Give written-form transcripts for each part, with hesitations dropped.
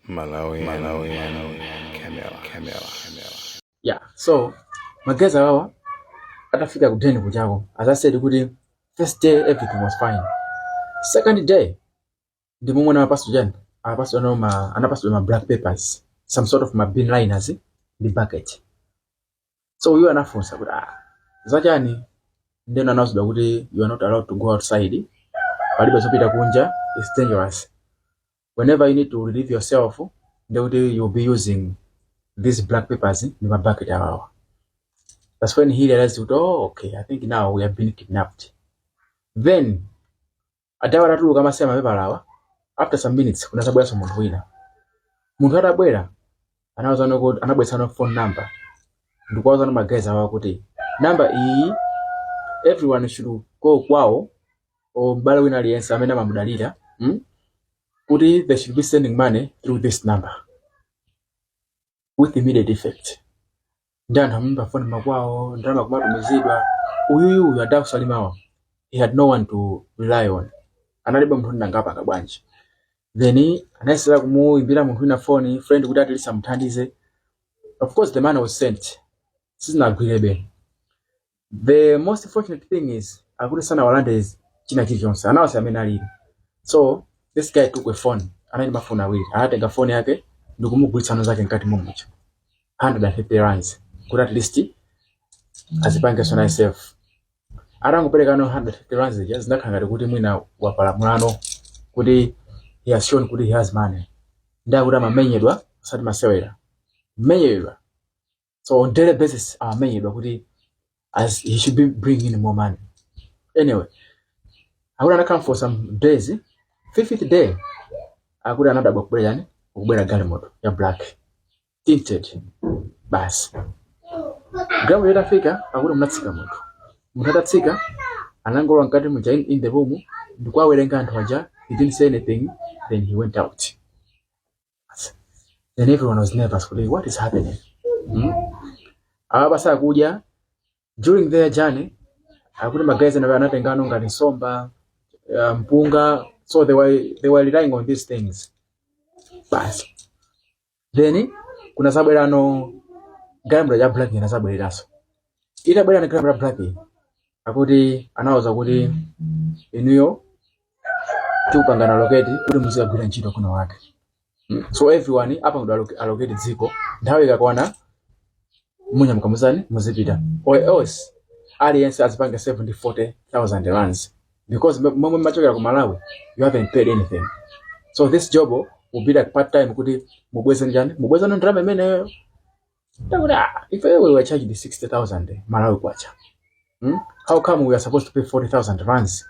Malawian Camera. Yeah, so magazi wawa atafika kudeni kujako. As I said, first day everything was fine. Second day, the moment I passed my black papers, some sort of my bin liners, the bucket. So you are not for Zajani, then announced that you are not allowed to go outside. It's dangerous. Whenever you need to relieve yourself, you'll be using these black papers in my bucket. That's when he realized, oh, okay, I think now we have been kidnapped. Then, after some minutes, kuna sabwela so muntu wina. Muntu atabwera, anabwesa no phone number. Ndikwaza no magazi awa kuti number iyi everyone should go kwao or mbale wina aliyense amene amamudalira, kuti they should be sending money through this number with immediate effect. Ndana mumba phone makwao, ndana kumatumizidwa. Uyu adakusalimawa. He had no one to rely on. Analiba muntu ndangapa kabwanji. Then anayesera kumuimbira muntu wina phone friend kuti at samthandize. Of course the man was sent. Sizinagwirebe. The most fortunate thing is akuti sana Walandezi china chilichonse anawase amene alili. So this guy took a phone. Anali mafuna awiri. Anatenga phone yake ndikumugulitsano zake nkati mumucho. 150 rands. Kuti at least azipange sona himself. Arangopeleka no 150 rands zinakhangati kuti mwina wapalamulano kuti he has shown kuti he has money. Ndakuti amamenyedwa sati masewera. Menyedwa. So on daily basis amamenyedwa kuti as he should be bringing in more money. Anyway, I would come for some days. 50th day, I would another book brand, ubera galimoto ya black tinted bas. Gamu yeda fika, I would mnatsika moto. Mutatsika, anangolo ngati muja in the room, ndikwa werenga anthu aja, he didn't say anything, then he went out. Then everyone was nervous, what is happening? Abasa kuja during their journey, akuti magazi na anatengano ngati nsomba, mpunga, so they were relying on these things. Bas. Then kuna sabwera no galimoto ya black na sabwera so. Ita bwera na galimoto black. Akuti anawuza kuti inuyo tupangana locate kuti muzigwira ntchito kuno wake. So everyone apa ndo allocate dziko nthawi ikakwana munyamuka muzani muzipita. Or else aliyense azipanga 40,000 rands because momwe machokera ku Malawi you haven't paid anything. So this job will be like part time kuti mubweze njani mubweza ndalama imeneyo. If we were charged 60,000 Malawi kwacha. How come we are supposed to pay 40,000 rands?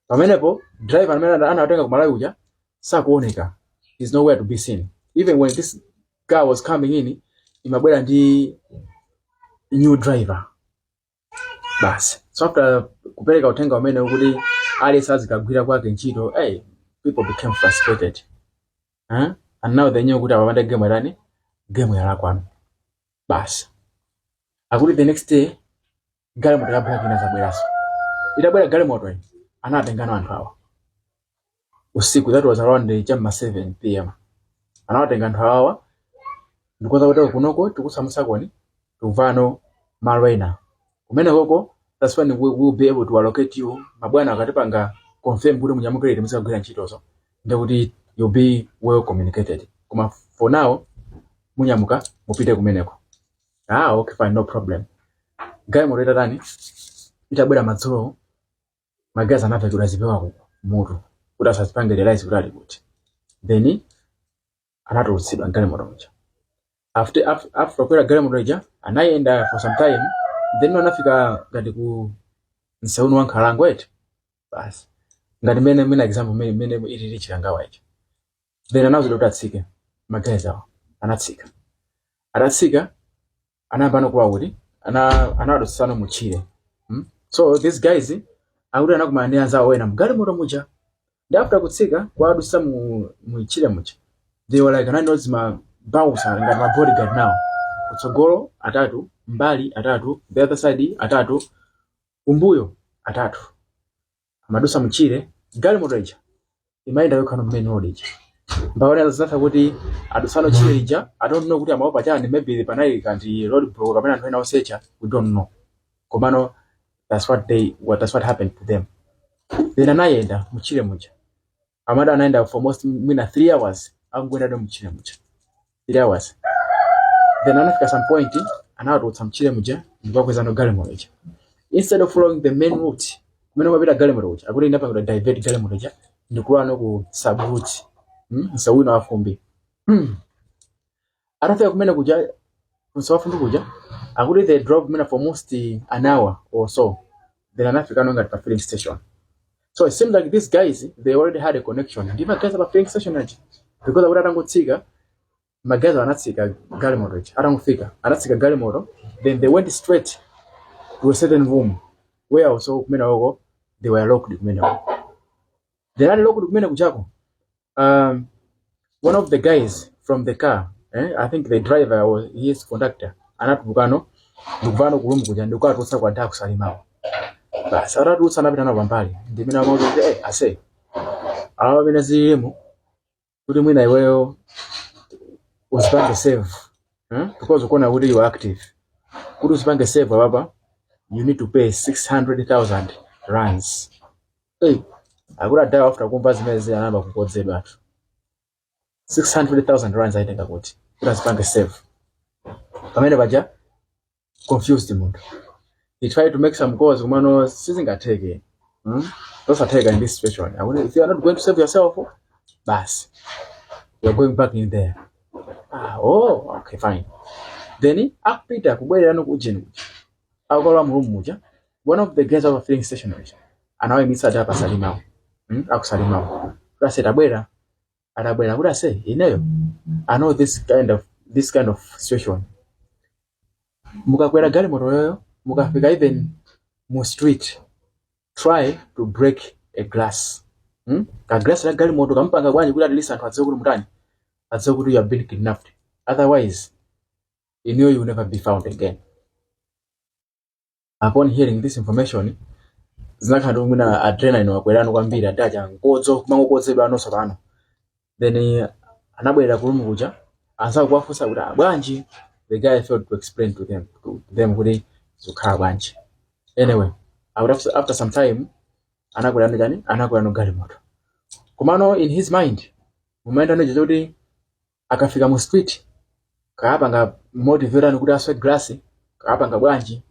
Pamenepo driver amene anatenga ku Malawi uja sakuoneka. He's nowhere to be seen. Even when this guy was coming in, imabwera ndi new driver. Bas. So after kupeleka utenga umene ukuthi alisazi kagwira kwake ntchito, people became frustrated. And now they knew kuti abamanda game yarani, game yalakwano. Bas. Akuti the next day, galimoto ya black inazabweraso. Itabwera galimoto anatengana anthu awa. Usiku, that was around 7 p.m. Anawatenga anthu awa ndikoza kuti kunoko tikusamusakoni tuvano malwena. Kumene koko, that's when we will be able to allocate you. Mabwana akatipanga confirm kuti munyamukire musagwira ntchitozo. Ndikuti you'll be well communicated. Kuma for now munyamuka mupite kumeneko. Okay, fine, no problem. Guy moreta tani itabwera madzulo magazi anapha kulazipewa mutu kuti asazipange realize kuti ali kuti. Then anatulutsidwa galimoto muja. After kwera galimoto ija anayenda for some time. Then anafika ngati ku nsauno wa Nkhalango eti. Bas. Ngati mene example mene ili chikangawa ichi. Then anawuza kuti atsike magazi awo. Anatsika. Atatsika anayamba nokuwa kuti anawadosana muchire. So these guys akuti anakumania zawo wena mgalimoto muja. Ndi after kutsika kwadusa muchire muja. They were like ananozi ma bouncer ngati ma bodyguard now. Kutsogolo atatu, mbali atatu, the other side atatu, kumbuyo atatu. Amadusa mchire galimoto ija imayenda yokano main road ija. Mbaona zata kuti adusano chilija, I don't know kuti amaopa chani, maybe panali kanti road block kapena anthu ena osecha, we don't know. Komano that's what happened to them. Then anayenda muchile muja. Amada anaenda for most mina 3 hours. Angwenda do muchile muja. 3 hours. Then anafika some point, anawa some chile muja, ndikuwa kweza no Gallimore ija. Instead of following the main route, kumeno mabila Gallimore ija. Akuli ndapa kuda divert Gallimore ija, ndikuwa no ku sub route. Nsawu na wafumbi. Anafika kumena kuja, kunsawafundu kuja, akuli they drove mina for most an hour or so. Then anafika no ngati filling station. So it seems like these guys, they already had a connection. Ndima guys about filling station aje. Because akuli atangotsika, magazi wanatsika Gallimore ija. Atangofika, anatsika Gallimore, then they went straight to a certain room where also kumena wako, they were locked kumena wako. They had locked kumena kujako. One of the guys from the car, I think the driver or his conductor, anatubukano nduvano kulumu kuja nduka tusa kwa nda kusalimao. Basi aratusa napita na pambali. Ndimina moto ase. Awa bina zilimo. Kuti mwina iweyo usipange save. Because ukona kuti you are active. Kuti usipange save baba, you need to pay 600,000 rands. Akula dawa after kumva zimeze anamba kukodzedwa atu. 600,000 rands I think kuti. Kuti usipange save. Pamene baja confused mundu. He tried to make some calls, kumano sizingateke. Those are taken in this situation. If you are not going to save yourself, bas, you are going back in there. Okay, fine. Then, akupita kubwera no kujeni. Akola mu room muja. One of the guys of a filling station anawe misa dapa salimao. Akusalimao. Kase tabwera. Atabwera kuda say, ineyo. I know this kind of situation. Mukakwera Gallimore yoyo, mukafika even mu street. Try to break a glass. A glass la Gallimore kampanga kwani kuti at least anthu adziwe kuti mutani. Adziwe kuti you have been kidnapped. Otherwise, you know you will never be found again. Upon hearing this information, zinakhala ngina adrenaline wakwera no kwambiri adaja nkodzo kumangokodzedwa no sapano. Then anabwera kulumu kuja, anza kuwafusa kuti bwanji. The guy failed to explain to them kuti zukhala bwanji. Anyway, after some time, anakwera no Gallimore. Kumano in his mind, mumenda no jodi akafika mu street, kaapanga motivate kuti aswe glass, kaapanga bwanji.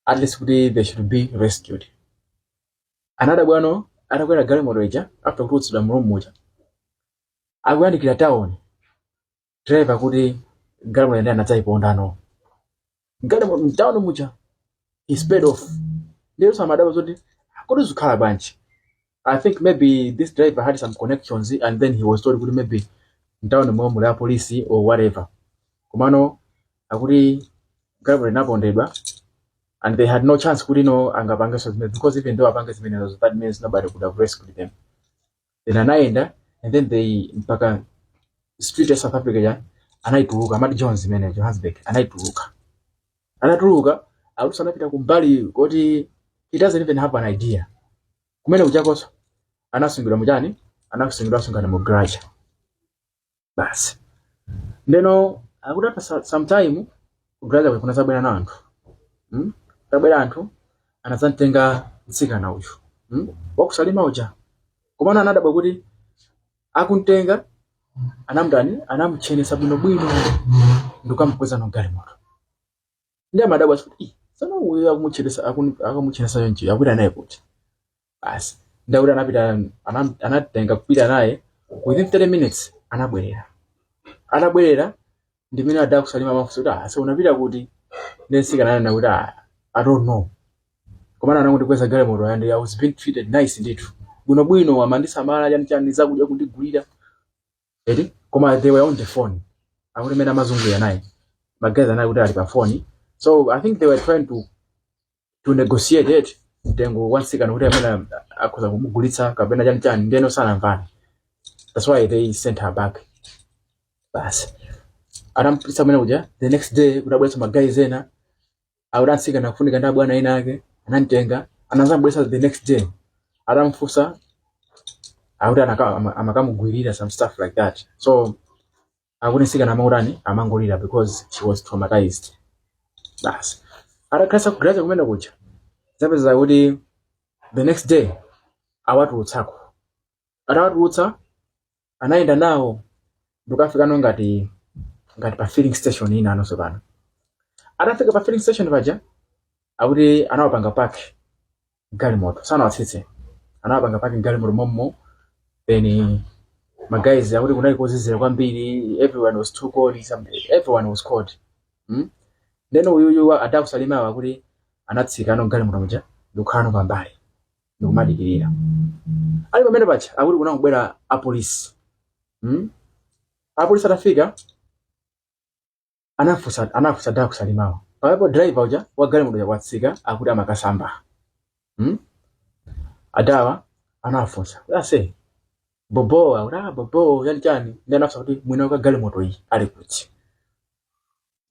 At least they should be rescued. Another bwano anakwera Gallimore ija after kuti da room moja. Agwandikira town. Driver kuti Gallimore ndiye anataiponda no. Gallimore mtown muja. He sped off. There was some other zodi akuti zukhala bwanji. I think maybe this driver had some connections and then he was told kuti maybe mtown momu la police or whatever. Kumano akuti Gallimore napondedwa and they had no chance kuti no angapanga so because even though apanga zimene that means nobody could have rescued them. Then anaenda and then they mpaka street ya South Africa ya anaituluka Matt Jones mene Johannesburg anaituluka alusa anapita kumbali kuti he doesn't even have an idea kumene kujakoso anasungirwa mujani anakusungirwa sungana mu garage basi ndeno akutapa sometime garage kuna sabwera na anthu sabwera anthu anazantenga mtsikana uyu wakusalima uja kumana anadabwa kuti akuntenga anamuchenesa bwino ndukamkweza no Gallimore. Ndiye madabwa kuti sana uyo akamuchenesa yonje yakwira naye kuti. Basi ndaura anatenga kupita naye within 30 minutes anabwerera ndimene ada kusalima mafuta so unapita kuti nesika na kuti I don't know. Komana nangu kweza Gallimore and I was being treated nice nditu. Bwino amandisa mala yani za kuja kundigulira. Koma they were on the phone. Akuti mena mazungu ya naye. Magaza naye kuti ali pa phone. So I think they were trying to negotiate it. Ndengo wansika kuti amena akuza kumugulitsa kapena chani ndeno sana mvana. That's why they sent her back. Basi. Anampisa mena uja the next day kudabwesa magazi ena. Awuransika nakufunika nda bwana ina yake. Anantenga. Anaanza mbwesa the next day. Aramfusa akuti amakamugwirira some stuff like that. So akuti nsikana amaurani amangolira because she was traumatized. Basi atakhalisa kugiracha kumene kuja zapeza kuti the next day awatulutsako. Atawatulutsa anaenda nawo ndikafika no ngati pa filling station ina anonso pano. Atafika pa filling station paja akuti anawapanga park galimoto sanawatsitse, anawapanga park galimoto mommo. Then my guys akuti kunali kozizira kwambiri, everyone was too cold, everyone was cold. Then uyu adakusalima akuti anatsika no galimoto muja ndikukhala pambali ndikumadikirira. Ali pamene pacha akuti kunakubwera apolisi. Apolisi atafika anafusa adakusalimawo. Pamene driver uja wa galimoto uja watsika akuti amakasamba. Adawa anafusa ase bobo aura bobo yani ndena kuti mwina ka galimoto iyi ali kuti.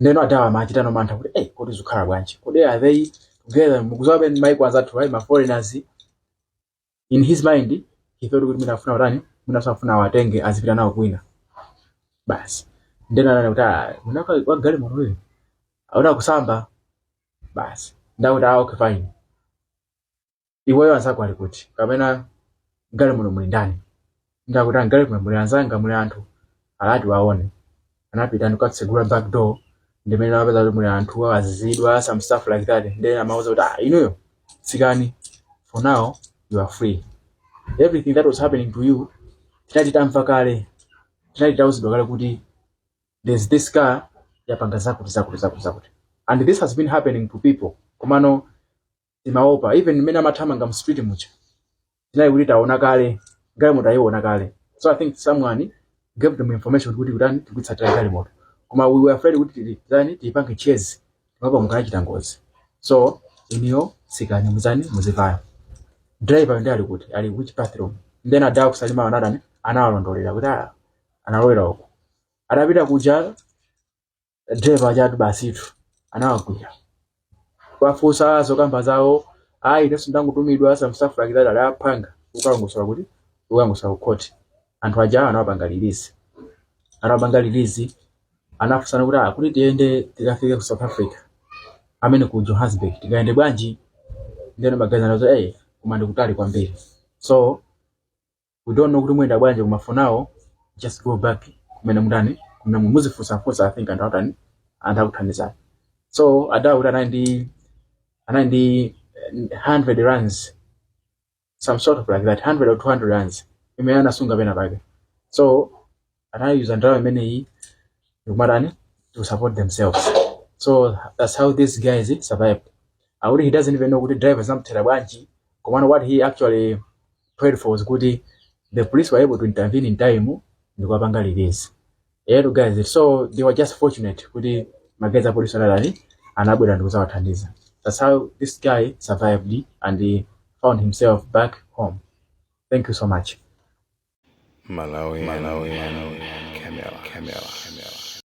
Neno adawa machita no mantha kuti kodi zikhala bwanji, kodi are they together mukuzobe mai kwanza tu my foreigners. In his mind he felt kuti minafuna urani minafuna watenge azipita nawo kwina. Basi ndena nana kuti mwina ka galimoto iyi aura kusamba. Basi ndakuti okay fine, iweyo anzako ali kuti kapena galimoto muli ndani. Ndakuti galimoto muli anzanga muli anthu alati waone. Anapita ndikatsegula back door ndimene napeza muli anthu azizidwa some stuff like that. Then amauza kuti inuyo tsikani, for now you are free. Everything that was happening to you tinati tamva kale, tinati tauzidwa kale kuti there's this car yapanga zakuti. And this has been happening to people komano imaopa even mena mathamanga mu street mucha tinali kuti taona kale galimoto ayiona kale. So I think someone gave them information kuti kutani tikutsatira galimoto koma we were afraid kuti tipange chase ngoba mukachita ngozi. So iniyo tsikani muzani muzivaya. Driver ndiye ali kuti ali which bathroom. Then adawa kusalima anadani anawalondolera kuti analowera uko. Adapita kuja driver ajatu basitu anawagwira kwafusa zokamba zawo ineso ndangutumidwa some stuff like that alapanga ukalongosola kuti ukangosola court. Anthu aja anawapanga release anafusana kuti kuti tiende tikafike ku South Africa amene ku Johannesburg tikaende bwanji. Ndeno magazi anazo kumande kutali kwambiri, so we don't know kuti mwenda bwanji koma for now just go back kumene mundani kumene muzifusa I think andakuthandizana. So adawa kuti anandi 100 runs some sort of like that, 100 or 200 runs imeyana sunga pena pake. So anayiuza ndawa imeneyi yumarani to support themselves. So that's how these guys survived. He doesn't even know kuti drivers amtera bwanji komano what he actually prayed for was kuti the police were able to intervene in time ndikupanga release. Guys, so they were just fortunate kuti magazi police alali anabwera ndikuzawathandiza. That's how this guy survived and he found himself back home. Thank you so much. Malawi, Camera.